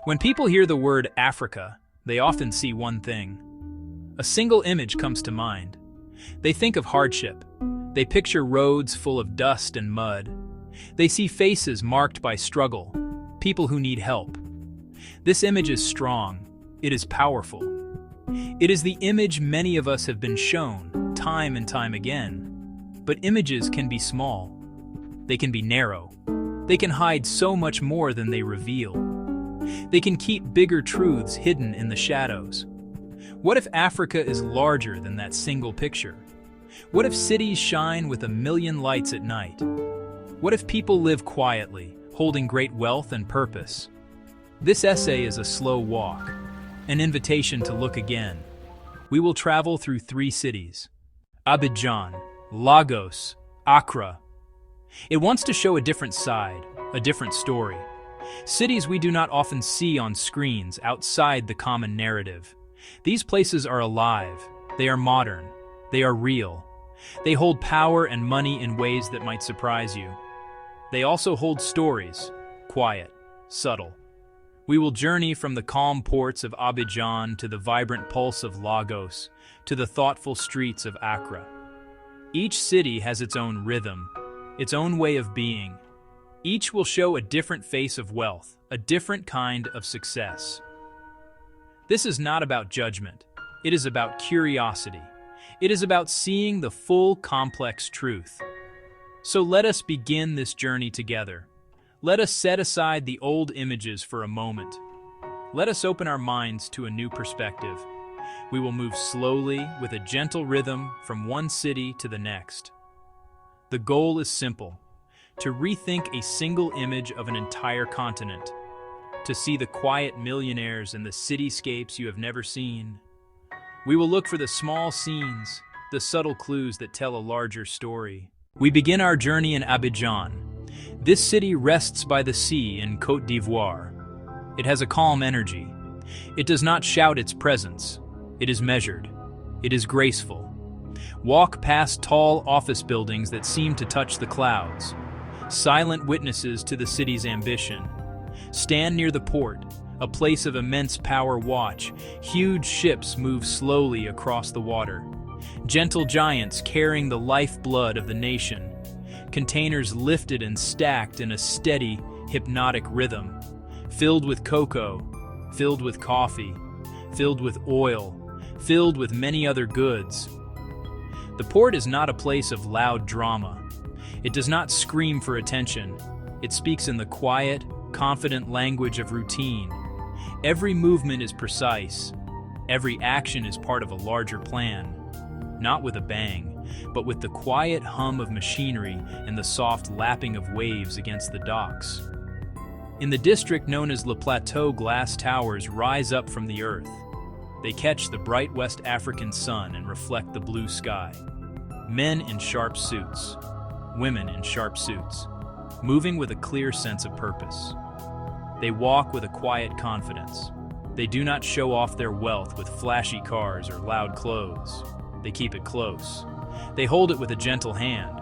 When people hear the word Africa, they often see one thing. A single image comes to mind. They think of hardship. They picture roads full of dust and mud. They see faces marked by struggle, people who need help. This image is strong. It is powerful. It is the image many of us have been shown, time and time again. But images can be small. They can be narrow. They can hide so much more than they reveal. They can keep bigger truths hidden in the shadows. What if Africa is larger than that single picture? What if cities shine with a million lights at night? What if people live quietly, holding great wealth and purpose? This essay is a slow walk, an invitation to look again. We will travel through 3 cities: Abidjan, Lagos, Accra. It wants to show a different side, a different story. Cities we do not often see on screens outside the common narrative. These places are alive, they are modern, they are real. They hold power and money in ways that might surprise you. They also hold stories, quiet, subtle. We will journey from the calm ports of Abidjan to the vibrant pulse of Lagos, to the thoughtful streets of Accra. Each city has its own rhythm, its own way of being. Each will show a different face of wealth, a different kind of success. This is not about judgment. It is about curiosity. It is about seeing the full, complex truth. So let us begin this journey together. Let us set aside the old images for a moment. Let us open our minds to a new perspective. We will move slowly with a gentle rhythm from one city to the next. The goal is simple: to rethink a single image of an entire continent, to see the quiet millionaires and the cityscapes you have never seen. We will look for the small scenes, the subtle clues that tell a larger story. We begin our journey in Abidjan. This city rests by the sea in Côte d'Ivoire. It has a calm energy. It does not shout its presence. It is measured. It is graceful. Walk past tall office buildings that seem to touch the clouds, silent witnesses to the city's ambition. Stand near the port, a place of immense power. Watch huge ships move slowly across the water. Gentle giants carrying the lifeblood of the nation. Containers lifted and stacked in a steady, hypnotic rhythm. Filled with cocoa, filled with coffee, filled with oil, filled with many other goods. The port is not a place of loud drama. It does not scream for attention. It speaks in the quiet, confident language of routine. Every movement is precise. Every action is part of a larger plan. Not with a bang, but with the quiet hum of machinery and the soft lapping of waves against the docks. In the district known as Le Plateau, glass towers rise up from the earth. They catch the bright West African sun and reflect the blue sky. Men in sharp suits, women in sharp suits, moving with a clear sense of purpose. They walk with a quiet confidence. They do not show off their wealth with flashy cars or loud clothes. They keep it close. They hold it with a gentle hand.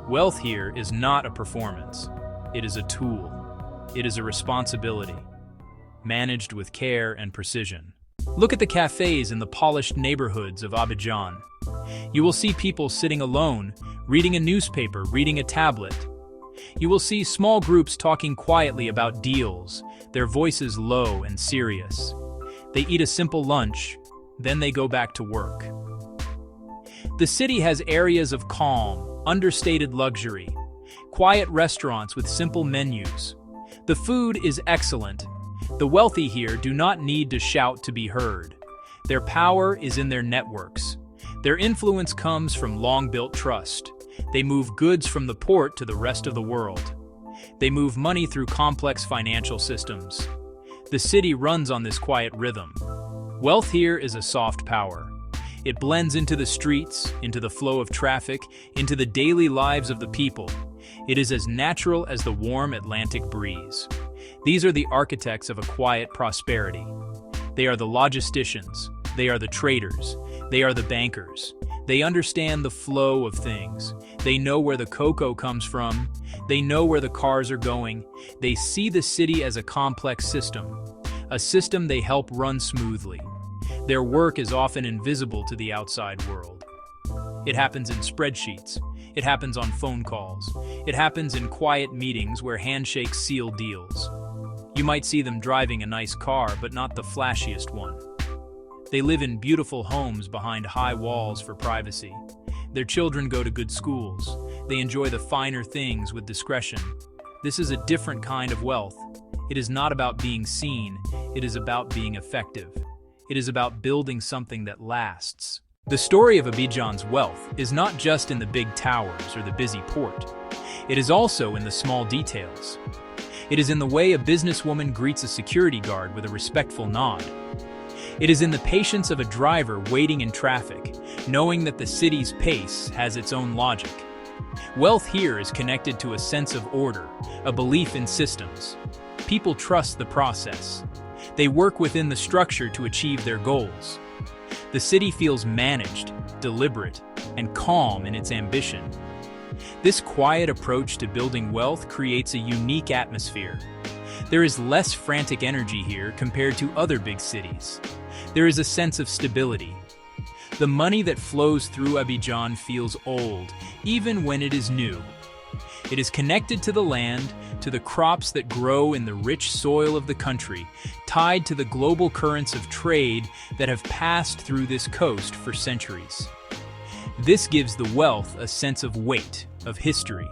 Wealth here is not a performance. It is a tool. It is a responsibility, managed with care and precision. Look at the cafes in the polished neighborhoods of Abidjan. You will see people sitting alone, reading a newspaper, reading a tablet. You will see small groups talking quietly about deals, their voices low and serious. They eat a simple lunch, then they go back to work. The city has areas of calm, understated luxury, quiet restaurants with simple menus. The food is excellent. The wealthy here do not need to shout to be heard. Their power is in their networks. Their influence comes from long-built trust. They move goods from the port to the rest of the world. They move money through complex financial systems. The city runs on this quiet rhythm. Wealth here is a soft power. It blends into the streets, into the flow of traffic, into the daily lives of the people. It is as natural as the warm Atlantic breeze. These are the architects of a quiet prosperity. They are the logisticians. They are the traders. They are the bankers. They understand the flow of things. They know where the cocoa comes from. They know where the cars are going. They see the city as a complex system. a system they help run smoothly. Their work is often invisible to the outside world. It happens in spreadsheets. It happens on phone calls. It happens in quiet meetings where handshakes seal deals. You might see them driving a nice car, but not the flashiest one. They live in beautiful homes behind high walls for privacy. Their children go to good schools. They enjoy the finer things with discretion. This is a different kind of wealth. It is not about being seen. It is about being effective. It is about building something that lasts. The story of Abidjan's wealth is not just in the big towers or the busy port. It is also in the small details. It is in the way a businesswoman greets a security guard with a respectful nod. It is in the patience of a driver waiting in traffic, knowing that the city's pace has its own logic. Wealth here is connected to a sense of order, a belief in systems. People trust the process. They work within the structure to achieve their goals. The city feels managed, deliberate, and calm in its ambition. This quiet approach to building wealth creates a unique atmosphere. There is less frantic energy here compared to other big cities. There is a sense of stability. The money that flows through Abidjan feels old, even when it is new. It is connected to the land, to the crops that grow in the rich soil of the country, tied to the global currents of trade that have passed through this coast for centuries. This gives the wealth a sense of weight, of history.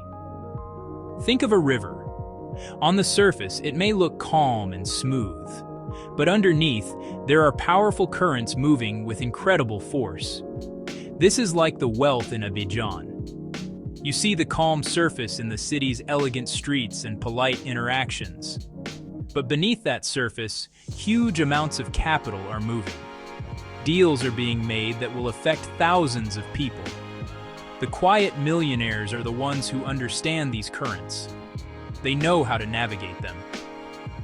Think of a river. On the surface, it may look calm and smooth, but underneath, there are powerful currents moving with incredible force. This is like the wealth in Abidjan. You see the calm surface in the city's elegant streets and polite interactions. But beneath that surface, huge amounts of capital are moving. Deals are being made that will affect thousands of people. The quiet millionaires are the ones who understand these currents. They know how to navigate them.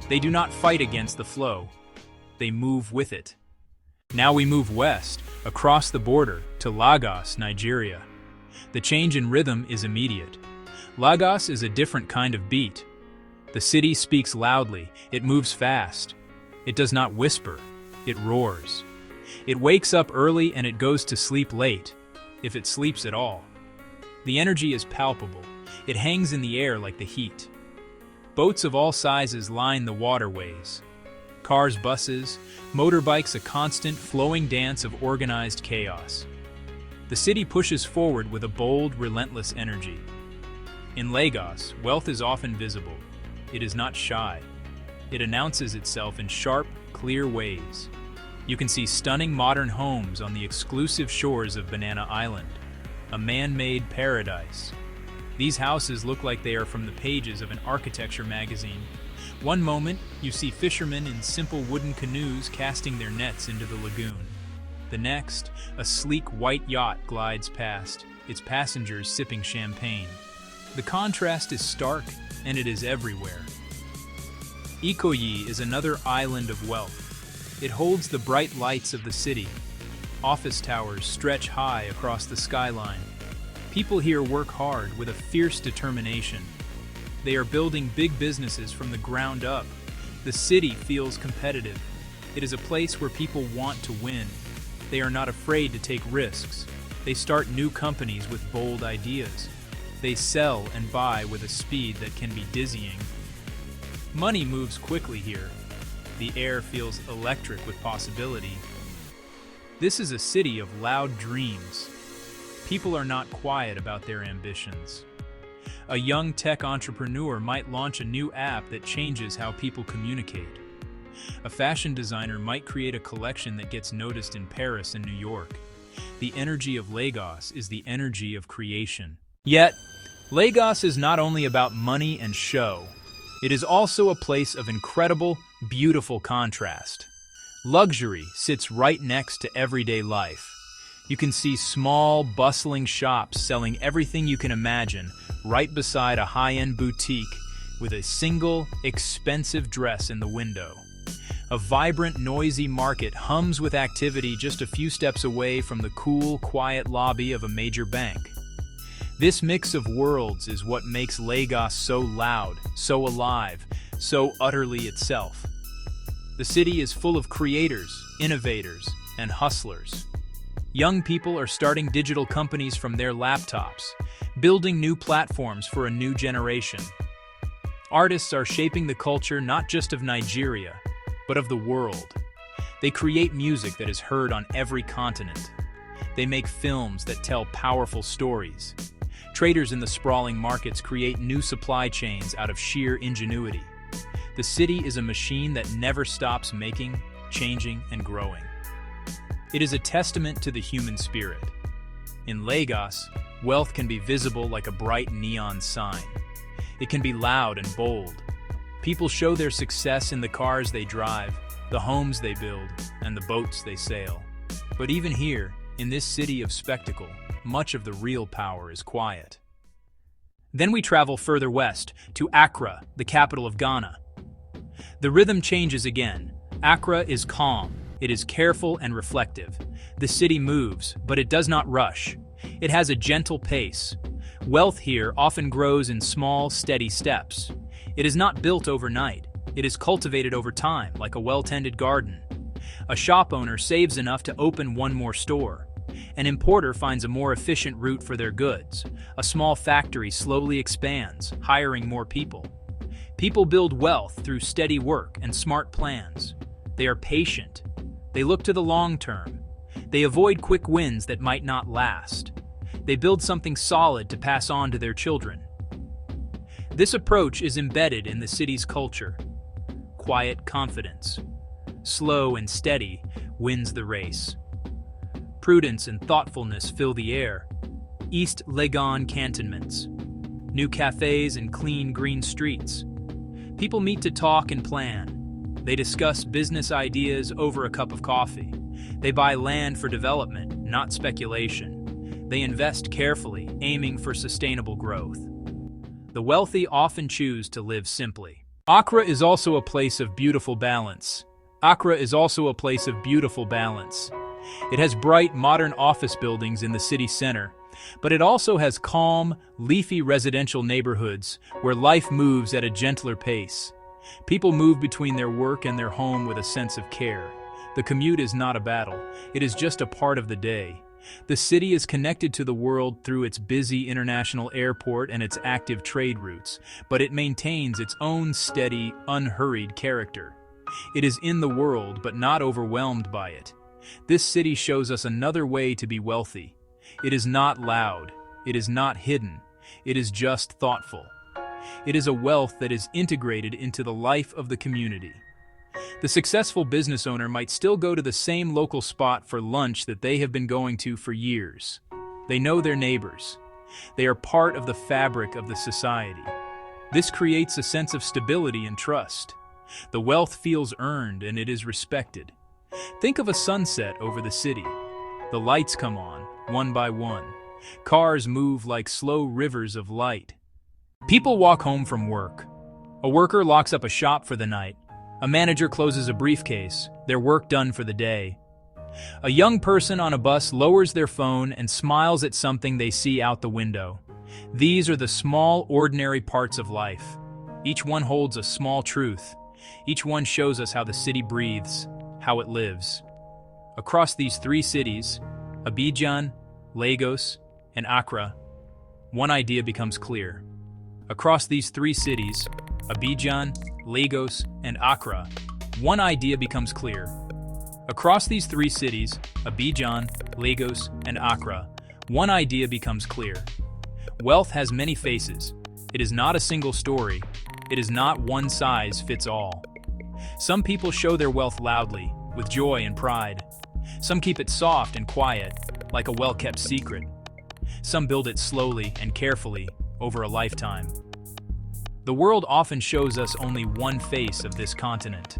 They do not fight against the flow. They move with it. Now we move west, across the border, to Lagos, Nigeria. The change in rhythm is immediate. Lagos is a different kind of beat. The city speaks loudly, it moves fast. It does not whisper, it roars. It wakes up early and it goes to sleep late, if it sleeps at all. The energy is palpable. It hangs in the air like the heat. Boats of all sizes line the waterways. Cars, buses, motorbikes, a constant, flowing dance of organized chaos. The city pushes forward with a bold, relentless energy. In Lagos, wealth is often visible. It is not shy. It announces itself in sharp, clear ways. You can see stunning modern homes on the exclusive shores of Banana Island, a man-made paradise. These houses look like they are from the pages of an architecture magazine. One moment, you see fishermen in simple wooden canoes casting their nets into the lagoon. The next, a sleek white yacht glides past, its passengers sipping champagne. The contrast is stark, and it is everywhere. Ikoyi is another island of wealth. It holds the bright lights of the city. Office towers stretch high across the skyline. People here work hard with a fierce determination. They are building big businesses from the ground up. The city feels competitive. It is a place where people want to win. They are not afraid to take risks. They start new companies with bold ideas. They sell and buy with a speed that can be dizzying. Money moves quickly here. The air feels electric with possibility. This is a city of loud dreams. People are not quiet about their ambitions. A young tech entrepreneur might launch a new app that changes how people communicate. A fashion designer might create a collection that gets noticed in Paris and New York. The energy of Lagos is the energy of creation. Yet, Lagos is not only about money and show. It is also a place of incredible, beautiful contrast. Luxury sits right next to everyday life. You can see small, bustling shops selling everything you can imagine right beside a high-end boutique with a single, expensive dress in the window. A vibrant, noisy market hums with activity just a few steps away from the cool, quiet lobby of a major bank. This mix of worlds is what makes Lagos so loud, so alive, so utterly itself. The city is full of creators, innovators, and hustlers. Young people are starting digital companies from their laptops, building new platforms for a new generation. Artists are shaping the culture not just of Nigeria, but of the world. They create music that is heard on every continent. They make films that tell powerful stories. Traders in the sprawling markets create new supply chains out of sheer ingenuity. The city is a machine that never stops making, changing, and growing. It is a testament to the human spirit. In Lagos, wealth can be visible like a bright neon sign. It can be loud and bold. People show their success in the cars they drive, the homes they build, and the boats they sail. But even here, in this city of spectacle, much of the real power is quiet. Then we travel further west, to Accra, the capital of Ghana. The rhythm changes again. Accra is calm. It is careful and reflective. The city moves, but it does not rush. It has a gentle pace. Wealth here often grows in small, steady steps. It is not built overnight. It is cultivated over time, like a well-tended garden. A shop owner saves enough to open one more store. An importer finds a more efficient route for their goods. A small factory slowly expands, hiring more people. People build wealth through steady work and smart plans. They are patient. They look to the long term. They avoid quick wins that might not last. They build something solid to pass on to their children. This approach is embedded in the city's culture. Quiet confidence. Slow and steady wins the race. Prudence and thoughtfulness fill the air. East Legon cantonments. New cafes and clean green streets. People meet to talk and plan. They discuss business ideas over a cup of coffee. They buy land for development, not speculation. They invest carefully, aiming for sustainable growth. The wealthy often choose to live simply. Accra is also a place of beautiful balance. Accra is also a place of beautiful balance. It has bright, modern office buildings in the city center, but it also has calm, leafy residential neighborhoods where life moves at a gentler pace. People move between their work and their home with a sense of care. The commute is not a battle. It is just a part of the day. The city is connected to the world through its busy international airport and its active trade routes, but it maintains its own steady, unhurried character. It is in the world, but not overwhelmed by it. This city shows us another way to be wealthy. It is not loud. It is not hidden. It is just thoughtful. It is a wealth that is integrated into the life of the community. The successful business owner might still go to the same local spot for lunch that they have been going to for years. They know their neighbors. They are part of the fabric of the society. This creates a sense of stability and trust. The wealth feels earned and it is respected. Think of a sunset over the city. The lights come on, one by one. Cars move like slow rivers of light. People walk home from work. A worker locks up a shop for the night. A manager closes a briefcase, their work done for the day. A young person on a bus lowers their phone and smiles at something they see out the window. These are the small, ordinary parts of life. Each one holds a small truth. Each one shows us how the city breathes, how it lives. Across these three cities, Abidjan, Lagos, and Accra, one idea becomes clear. Across these three cities, Abidjan, Lagos, and Accra, one idea becomes clear. Across these three cities, Abidjan, Lagos, and Accra, one idea becomes clear. Wealth has many faces. It is not a single story. It is not one size fits all. Some people show their wealth loudly, with joy and pride. Some keep it soft and quiet, like a well-kept secret. Some build it slowly and carefully, over a lifetime. The world often shows us only one face of this continent.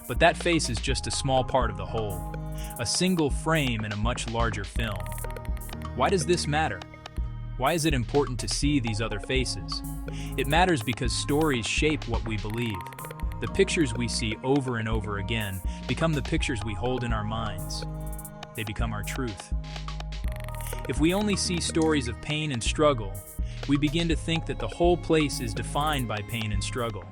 But that face is just a small part of the whole, a single frame in a much larger film. Why does this matter? Why is it important to see these other faces? It matters because stories shape what we believe. The pictures we see over and over again become the pictures we hold in our minds. They become our truth. If we only see stories of pain and struggle, we begin to think that the whole place is defined by pain and struggle.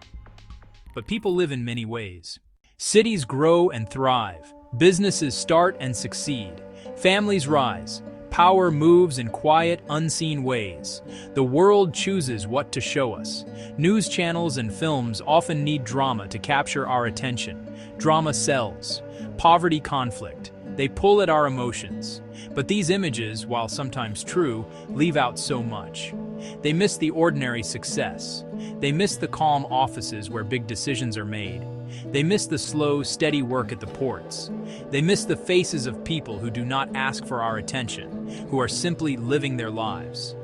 But people live in many ways. Cities grow and thrive. Businesses start and succeed. Families rise. Power moves in quiet, unseen ways. The world chooses what to show us. News channels and films often need drama to capture our attention. Drama sells. Poverty, conflict. They pull at our emotions. But these images, while sometimes true, leave out so much. They miss the ordinary success. They miss the calm offices where big decisions are made. They miss the slow, steady work at the ports. They miss the faces of people who do not ask for our attention, who are simply living their lives.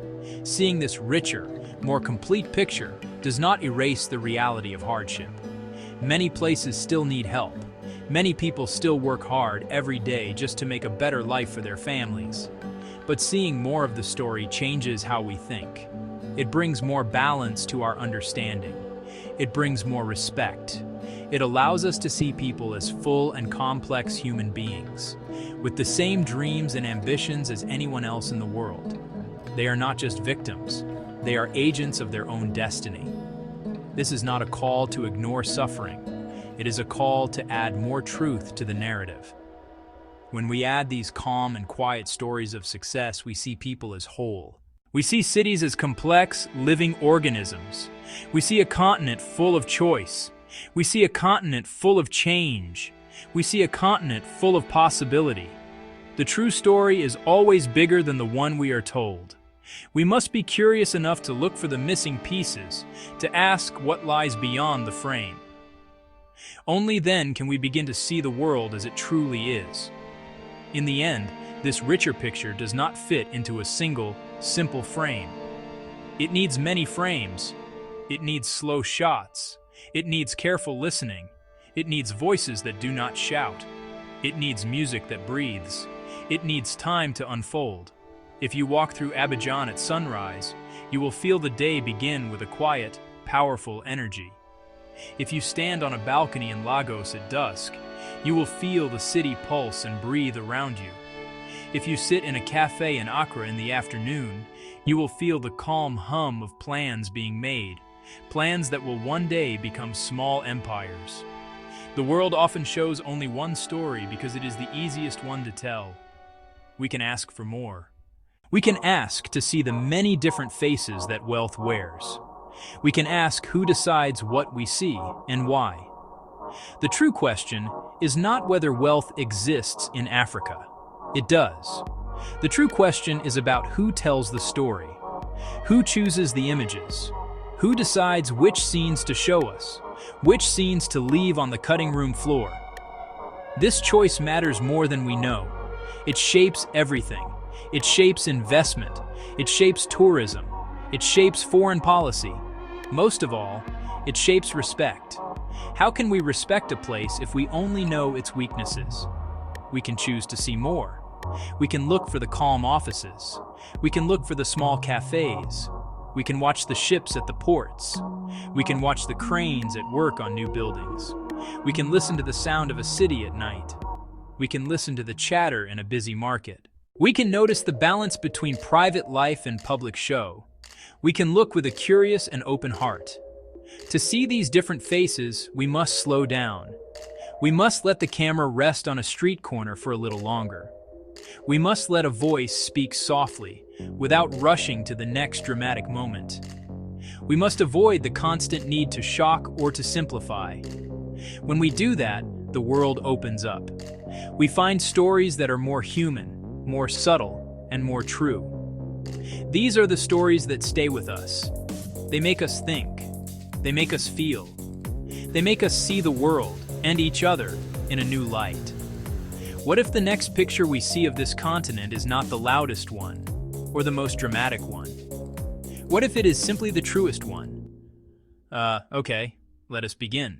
Seeing this richer, more complete picture does not erase the reality of hardship. Many places still need help. Many people still work hard every day just to make a better life for their families. But seeing more of the story changes how we think. It brings more balance to our understanding. It brings more respect. It allows us to see people as full and complex human beings, with the same dreams and ambitions as anyone else in the world. They are not just victims, they are agents of their own destiny. This is not a call to ignore suffering. It is a call to add more truth to the narrative. When we add these calm and quiet stories of success, we see people as whole. We see cities as complex, living organisms. We see a continent full of choice. We see a continent full of change. We see a continent full of possibility. The true story is always bigger than the one we are told. We must be curious enough to look for the missing pieces, to ask what lies beyond the frame. Only then can we begin to see the world as it truly is. In the end, this richer picture does not fit into a single, simple frame. It needs many frames. It needs slow shots. It needs careful listening. It needs voices that do not shout. It needs music that breathes. It needs time to unfold. If you walk through Abidjan at sunrise, you will feel the day begin with a quiet, powerful energy. If you stand on a balcony in Lagos at dusk, you will feel the city pulse and breathe around you. If you sit in a cafe in Accra in the afternoon, you will feel the calm hum of plans being made, plans that will one day become small empires. The world often shows only one story because it is the easiest one to tell. We can ask for more. We can ask to see the many different faces that wealth wears. We can ask who decides what we see and why. The true question is not whether wealth exists in Africa. It does. The true question is about who tells the story, who chooses the images, who decides which scenes to show us, which scenes to leave on the cutting room floor. This choice matters more than we know. It shapes everything. It shapes investment. It shapes tourism. It shapes foreign policy. Most of all, it shapes respect. How can we respect a place if we only know its weaknesses? We can choose to see more. We can look for the calm offices. We can look for the small cafes. We can watch the ships at the ports. We can watch the cranes at work on new buildings. We can listen to the sound of a city at night. We can listen to the chatter in a busy market. We can notice the balance between private life and public show. We can look with a curious and open heart. To see these different faces, we must slow down. We must let the camera rest on a street corner for a little longer. We must let a voice speak softly, without rushing to the next dramatic moment. We must avoid the constant need to shock or to simplify. When we do that, the world opens up. We find stories that are more human, more subtle, and more true. These are the stories that stay with us. They make us think. They make us feel. They make us see the world and each other in a new light. What if the next picture we see of this continent is not the loudest one or the most dramatic one? What if it is simply the truest one? Okay, let us begin.